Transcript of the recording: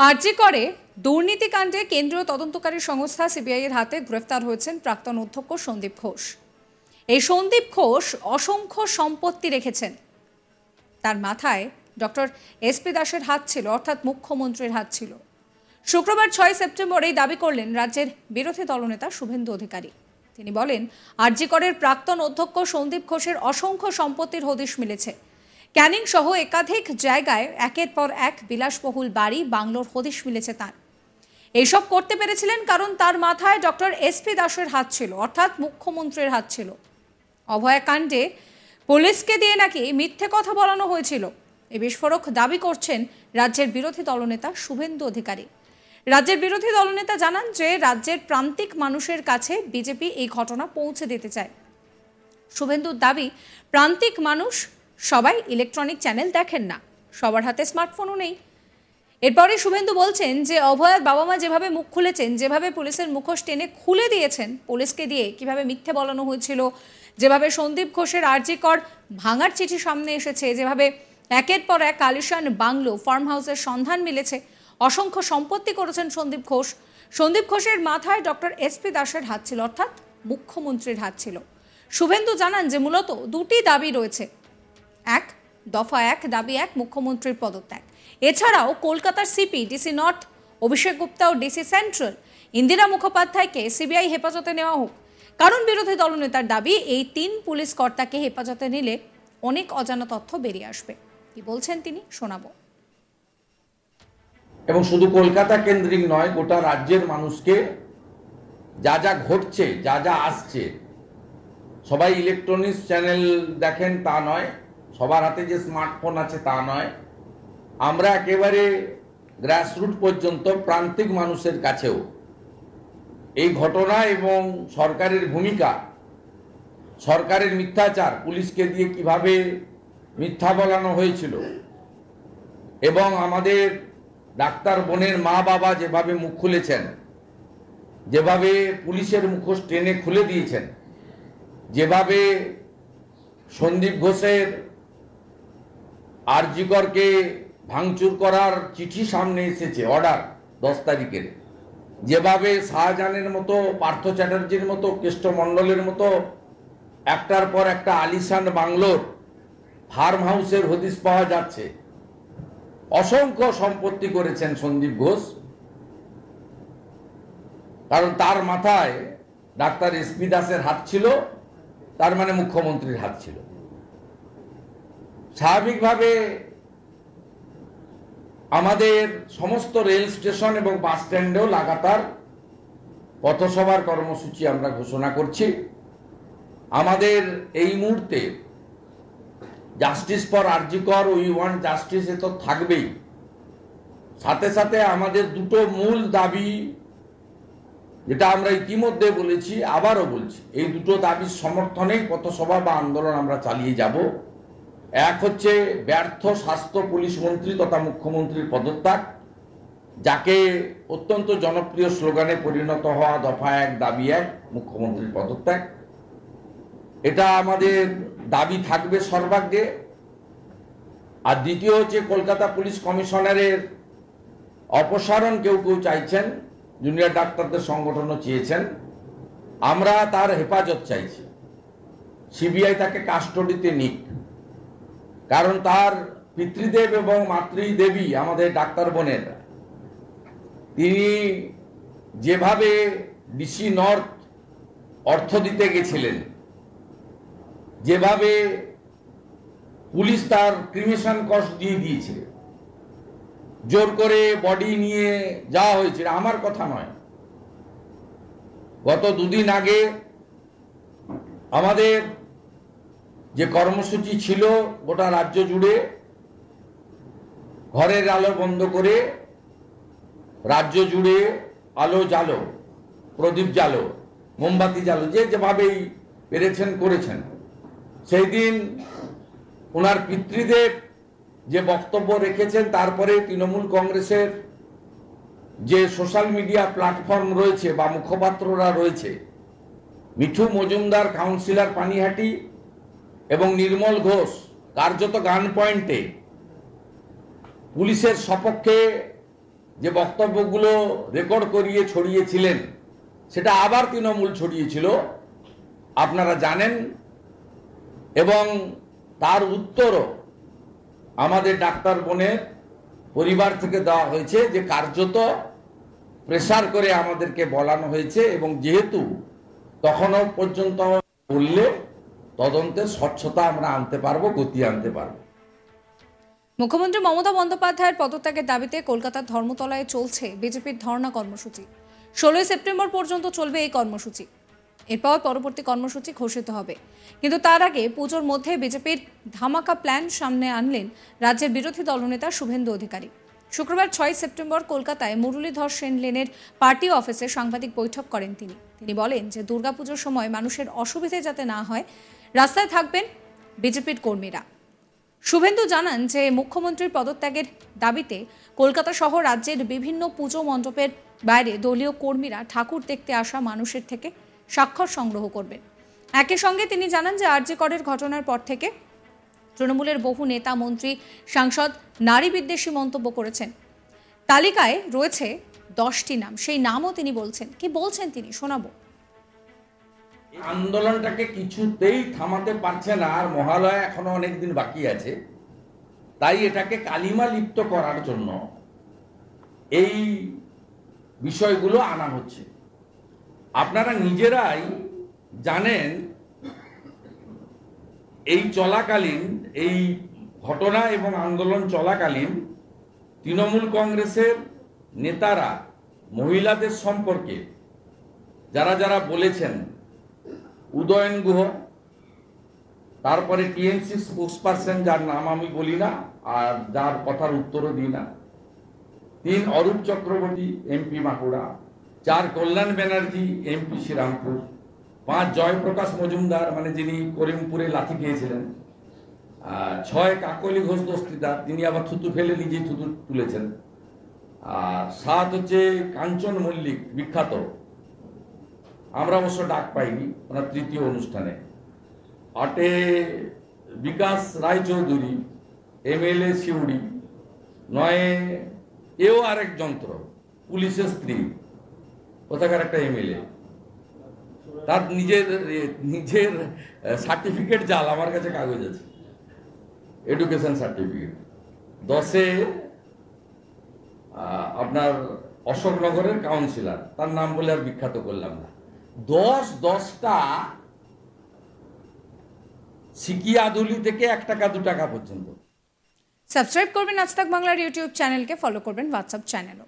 আরজি করে দুর্নীতিকাণ্ডে কেন্দ্রীয় তদন্তকারী সংস্থা সিবিআই এর হাতে গ্রেফতার হয়েছেন প্রাক্তন অধ্যক্ষ সন্দীপ ঘোষ। এই সন্দীপ ঘোষ অসংখ্য সম্পত্তি রেখেছেন। তার মাথায় ডক্টর এসপি দাসের হাত ছিল, অর্থাৎ মুখ্যমন্ত্রীর হাত ছিল। শুক্রবার 6 সেপ্টেম্বর এই দাবি করলেন রাজ্যের বিরোধী দলনেতা শুভেন্দু অধিকারী। তিনি বলেন, আরজি করের প্রাক্তন অধ্যক্ষ সন্দীপ ঘোষের অসংখ্য সম্পত্তির হদিশ মিলেছে। ক্যানিং সহ একাধিক জায়গায় একের পর এক বিলাসবহুল বাড়ি বাংলোর হদিশ মিলেছে তার। এইসব করতে পেরেছিলেন কারণ তার মাথায় ডক্টর এসপি দাসের হাত ছিল, অর্থাৎ মুখ্যমন্ত্রীর হাত ছিল। অভয়াকাণ্ডে পুলিশকে দিয়ে নাকি মিথ্যে কথা বলানো হয়েছিল, এই বিস্ফোরক দাবি করছেন রাজ্যের বিরোধী দলনেতা শুভেন্দু অধিকারী। রাজ্যের বিরোধী দলনেতা জানান যে রাজ্যের প্রান্তিক মানুষের কাছে বিজেপি এই ঘটনা পৌঁছে দিতে চায়। শুভেন্দুর দাবি, প্রান্তিক মানুষ সবাই ইলেকট্রনিক চ্যানেল দেখেন না, সবার হাতে স্মার্টফোনও নেই। এরপরে শুভেন্দু বলছেন যে অভয়ার বাবা মা যেভাবে মুখ খুলেছেন, যেভাবে পুলিশের মুখোশ টেনে খুলে দিয়েছেন, পুলিশকে দিয়ে কিভাবে মিথ্যে বলানো হয়েছিল, যেভাবে সন্দীপ ঘোষের আরজি কর ভাঙার চিঠি সামনে এসেছে, যেভাবে একের পর এক আলিশান বাংলো ফার্ম হাউসের সন্ধান মিলেছে, অসংখ্য সম্পত্তি করেছেন সন্দীপ ঘোষ। সন্দীপ ঘোষের মাথায় ডক্টর এসপি দাসের হাত ছিল, অর্থাৎ মুখ্যমন্ত্রীর হাত ছিল। শুভেন্দু জানান যে মূলত দুটি দাবি রয়েছে। এক, দফা 1 দাবি 1 মুখ্যমন্ত্রীর পদত্যাগ। এছাড়াও কলকাতার সিপি ডিসি নর্থ অভিষেক গুপ্তা ও ডিসি সেন্ট্রাল ইন্দিরা মুখোপাধ্যায়কে সিবিআই হেফাজতে নেওয়া হোক। কারণ বিরোধী দলনেতার দাবি, এই 3 পুলিশ কর্তাকে হেফাজতে নিলে অনেক অজানা তথ্য বেরিয়ে আসবে। কি বলছেন তিনি, শোনাবো। এবং শুধু কলকাতা কেন্দ্রিক নয়, গোটা রাজ্যের মানুষকে যা যা ঘটছে, যা যা আসছে, সবাই ইলেকট্রনিক্স চ্যানেল দেখেন তা নয়, সবার হাতে যে স্মার্টফোন আছে তা নয়, আমরা একেবারে গ্রাসরুট পর্যন্ত প্রান্তিক মানুষের কাছেও এই ঘটনা এবং সরকারের ভূমিকা, সরকারের মিথ্যাচার, পুলিশকে দিয়ে কিভাবে মিথ্যা বলানো হয়েছিল এবং আমাদের ডাক্তার বোনের মা বাবা যেভাবে মুখ খুলেছেন, যেভাবে পুলিশের মুখোশ টেনে খুলে দিয়েছেন, যেভাবে সন্দীপ ঘোষের আরজি করকে ভাঙচুর করার চিঠি সামনে এসেছে, অর্ডার 10 তারিখের, যেভাবে শাহজাহানের মতো, পার্থ চ্যাটার্জির মতো, কেষ্টমণ্ডলের মতো একটার পর একটা আলিশান বাংলোর ফার্ম হাউসের হদিশ পাওয়া যাচ্ছে। অসংখ্য সম্পত্তি করেছেন সন্দীপ ঘোষ, কারণ তার মাথায় ডাক্তার এসপি দাসের হাত ছিল, তার মানে মুখ্যমন্ত্রীর হাত ছিল। স্বাভাবিকভাবে আমাদের সমস্ত রেল স্টেশন এবং বাস স্ট্যান্ডেও লাগাতার পথসভার কর্মসূচি আমরা ঘোষণা করছি। আমাদের এই মুহূর্তে জাস্টিস ফর আরজি কর, উই ওয়ান্ট জাস্টিস, এ তো থাকবেই। সাথে সাথে আমাদের দুটো মূল দাবি, যেটা আমরা ইতিমধ্যে বলেছি, আবারও বলছি, এই দুটো দাবির সমর্থনেই পথসভা বা আন্দোলন আমরা চালিয়ে যাব। এক হচ্ছে ব্যর্থ স্বাস্থ্য পুলিশ মন্ত্রী তথা মুখ্যমন্ত্রীর পদত্যাগ, যাকে অত্যন্ত জনপ্রিয় স্লোগানে পরিণত হওয়া দফা 1 দাবি 1 মুখ্যমন্ত্রীর পদত্যাগ। এটা আমাদের দাবি থাকবে সর্বাগ্রে। আর দ্বিতীয় হচ্ছে কলকাতা পুলিশ কমিশনারের অপসারণ কেউ কেউ চাইছেন, জুনিয়র ডাক্তারদের সংগঠনও চেয়েছেন, আমরা তার হেফাজত চাইছি। সিবিআই তাকে কাস্টডিতে নিক, কারণ তার পিতৃদেব এবং মাতৃদেবী আমাদের ডাক্তার বোনের, তিনি যেভাবে ডিসি নর্থ অর্থ দিতে গেছিলেন, যেভাবে পুলিশ তার ক্রিমেশন কস্ট দিয়ে দিয়েছে, জোর করে বডি নিয়ে যাওয়া হয়েছিল, আমার কথা নয়। গত 2 দিন আগে আমাদের যে কর্মসূচি ছিল গোটা রাজ্য জুড়ে, ঘরের আলো বন্ধ করে রাজ্য জুড়ে আলো জ্বালো, প্রদীপ জ্বালো, মোমবাতি জ্বালো, যে যেভাবেই পেরেছেন করেছেন। সেই দিন ওনার পিতৃদেব যে বক্তব্য রেখেছেন, তারপরে তৃণমূল কংগ্রেসের যে সোশ্যাল মিডিয়া প্ল্যাটফর্ম রয়েছে বা মুখপাত্ররা রয়েছে, মিঠু মজুমদার, কাউন্সিলর পানিহাটি এবং নির্মল ঘোষ কার্যত গান পয়েন্টে পুলিশের সপক্ষে যে বক্তব্যগুলো রেকর্ড করিয়ে ছড়িয়েছিলেন সেটা আবার তৃণমূল ছড়িয়েছিল আপনারা জানেন, এবং তার উত্তরও আমাদের ডাক্তার বোনের পরিবার থেকে দেওয়া হয়েছে যে কার্যত প্রেসার করে আমাদেরকে বলানো হয়েছে, এবং যেহেতু তখনও পর্যন্ত বললে তদন্তের স্বচ্ছতা আমরা আনতে পারবো, গতি আনতে পারবো। মুখ্যমন্ত্রী মমতা বন্দ্যোপাধ্যায়ের পদত্যাগের দাবিতে কলকাতার ধর্মতলায় চলছে বিজেপির ধর্ণা কর্মসূচি। 16 সেপ্টেম্বর পর্যন্ত চলবে এই কর্মসূচি। এরপর পরবর্তী কর্মসূচি ঘোষিত হবে, কিন্তু তার আগে পুজোর মধ্যে বিজেপির ধামাকা প্ল্যান সামনে আনলেন রাজ্যের বিরোধী দলনেতা শুভেন্দু অধিকারী। শুক্রবার 6 সেপ্টেম্বর কলকাতায় মুরলীধর সেন লেনের পার্টি অফিসে সাংবাদিক বৈঠক করেন তিনি বলেন যে দুর্গাপুজোর সময় মানুষের অসুবিধে যাতে না হয় রাস্তায় থাকবেন বিজেপির কর্মীরা। শুভেন্দু জানান যে মুখ্যমন্ত্রীর পদত্যাগের দাবিতে কলকাতা সহ রাজ্যের বিভিন্ন পুজো মণ্ডপের বাইরে দলীয় কর্মীরা ঠাকুর দেখতে আসা মানুষের থেকে স্বাক্ষর সংগ্রহ করবেন। একই সঙ্গে তিনি জানান যে আরজি করের ঘটনার পর থেকে তৃণমূলের বহু নেতা, মন্ত্রী, সাংসদ নারী বিদ্বেষী মন্তব্য করেছেন। তালিকায় রয়েছে 10টি নাম, সেই নামও তিনি বলছেন। কি বলছেন তিনি শোনাবো। আন্দোলনটাকে কিছুতেই থামাতে পারছে না, আর মহালয়া এখনো অনেকদিন বাকি আছে, তাই এটাকে কালিমা লিপ্ত করার জন্য এই বিষয়গুলো আনা হচ্ছে। আপনারা নিজেরাই জানেন এই চলাকালীন, এই ঘটনা এবং আন্দোলন চলাকালীন তৃণমূল কংগ্রেসের নেতারা মহিলাদের সম্পর্কে যারা যারা বলেছেন, উদয়ন গুহ, তারপরে টিএমসি স্পোক্সপারসন যার নাম আমি বলি না আর যার কথার উত্তরও দিই না, 3 অরূপ চক্রবর্তী এমপি বাঁকুড়া, 4 কল্যাণ ব্যানার্জি এমপি শ্রীরামপুর, 5 জয়প্রকাশ মজুমদার মানে যিনি করিমপুরে লাথি খেয়েছিলেন, 6 কাকলি ঘোষ দস্তিদার, তিনি আবার থুতু ফেলে নিজেই থুতু তুলেছেন, আর 7 হচ্ছে কাঞ্চন মল্লিক বিখ্যাত, আমরা অবশ্য ডাক পাইনি ওনার তৃতীয় অনুষ্ঠানে, 8 বিকাশ রায়চৌধুরী এমএলএ শিউড়ি, 9 এও আরেক যন্ত্র পুলিশের স্ত্রী, কোথাকার একটা এমএলএ, তার নিজের সার্টিফিকেট জাল, আমার কাছে কাগজ আছে, এডুকেশন সার্টিফিকেট। 10 আপনার অশোকনগরের কাউন্সিলর, তার নাম বলে আর বিখ্যাত করলাম না। 10টা সিকিয়া আদুলি থেকে 1 টাকা 2 টাকা পর্যন্ত। সাবস্ক্রাইব করবেন আজ তাক বাংলার ইউটিউব চ্যানেলকে, ফলো করবেন হোয়াটসঅ্যাপ চ্যানেলও।